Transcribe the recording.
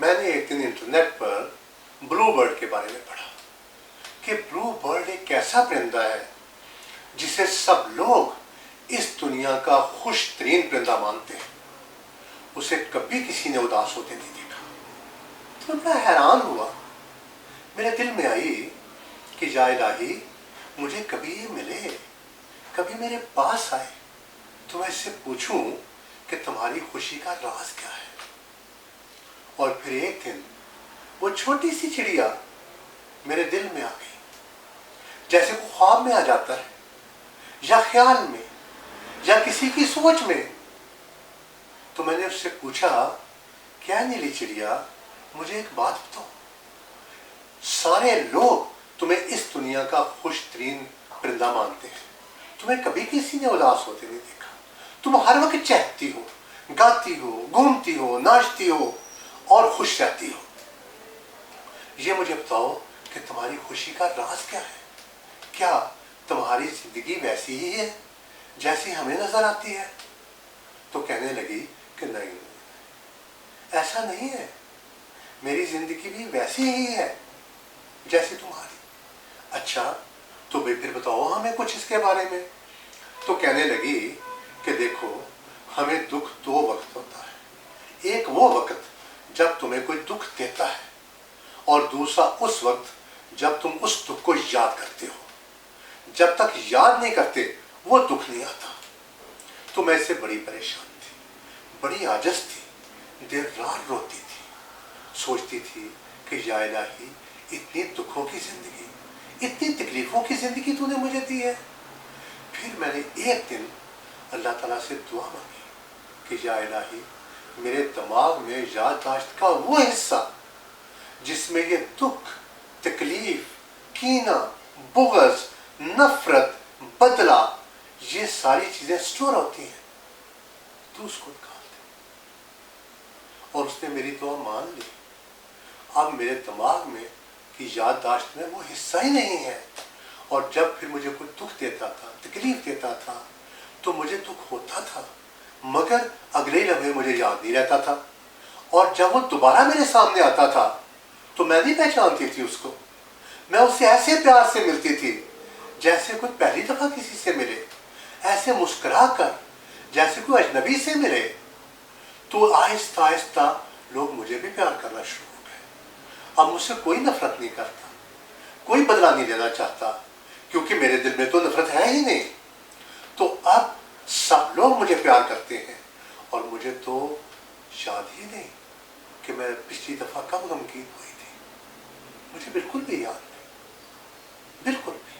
میں نے ایک دن انٹرنیٹ پر بلو برڈ کے بارے میں پڑھا کہ بلو برڈ ایک ایسا پرندہ ہے جسے سب لوگ اس دنیا کا خوش ترین پرندہ مانتے ہیں. اسے کبھی کسی نے اداس ہوتے نہیں دیکھا. تو میں بڑا حیران ہوا. میرے دل میں آئی کہ یا الہی مجھے کبھی یہ ملے, کبھی میرے پاس آئے تو میں اس سے پوچھوں کہ تمہاری خوشی کا راز کیا ہے. اور پھر ایک دن وہ چھوٹی سی چڑیا میرے دل میں آ گئی, جیسے وہ خواب میں آ جاتا ہے یا خیال میں یا کسی کی سوچ میں. تو میں نے اس سے پوچھا, کیا نیلی چڑیا مجھے ایک بات بتاؤ, سارے لوگ تمہیں اس دنیا کا خوش ترین پرندہ مانتے ہیں, تمہیں کبھی کسی نے اداس ہوتے نہیں دیکھا, تم ہر وقت چہکتی ہو, گاتی ہو, گھومتی ہو, ناچتی ہو اور خوش رہتی ہو. یہ مجھے بتاؤ کہ تمہاری خوشی کا راز کیا ہے. کیا تمہاری زندگی ویسی ہی ہے جیسی ہمیں نظر آتی ہے؟ تو کہنے لگی کہ نہیں, ایسا نہیں ہے, میری زندگی بھی ویسی ہی ہے جیسی تمہاری. اچھا تو پھر بتاؤ ہمیں کچھ اس کے بارے میں. تو کہنے لگی کہ دیکھو, ہمیں دکھ دو وقت ہوتا ہے. ایک وہ وقت جب تمہیں کوئی دکھ دیتا ہے, اور دوسرا اس وقت جب تم اس دکھ کو یاد کرتے ہو. جب تک یاد نہیں کرتے وہ دکھ نہیں آتا. تو میں اس سے بڑی پریشان تھی, بڑی عاجز تھی, دیر رات روتی تھی, سوچتی تھی کہ یا الہی اتنی دکھوں کی زندگی, اتنی تکلیفوں کی زندگی تو نے مجھے دی ہے. پھر میں نے ایک دن اللہ تعالیٰ سے دعا مانگی کہ یا الہی میرے دماغ میں یادداشت کا وہ حصہ جس میں یہ دکھ, تکلیف, کینہ, بغض, نفرت, بدلہ, یہ ساری چیزیں سٹور ہوتی ہیں, تو اس کو نکال دے. اور اس نے میری دعا مان لی. اب میرے دماغ میں کی یادداشت میں وہ حصہ ہی نہیں ہے. اور جب پھر مجھے کوئی دکھ دیتا تھا, تکلیف دیتا تھا, تو مجھے دکھ ہوتا تھا مگر اگلے لمحے مجھے یاد نہیں رہتا تھا. اور جب وہ دوبارہ میرے سامنے آتا تھا تو میں نہیں پہچانتی تھی اس کو. میں اسے ایسے پیار سے ملتی تھی جیسے کوئی پہلی دفعہ کسی سے ملے, ایسے مسکرا کر جیسے کوئی اجنبی سے ملے. تو آہستہ آہستہ لوگ مجھے بھی پیار کرنا شروع ہو گئے. اب مجھ سے کوئی نفرت نہیں کرتا, کوئی بدلہ نہیں لینا چاہتا, کیونکہ میرے دل میں تو نفرت ہے ہی نہیں. تو اب سب لوگ مجھے پیار کرتے ہیں, اور مجھے تو یاد ہی نہیں کہ میں پچھلی دفعہ کب غمگین ہوئی تھی. مجھے بالکل بھی یاد نہیں, بالکل بھی.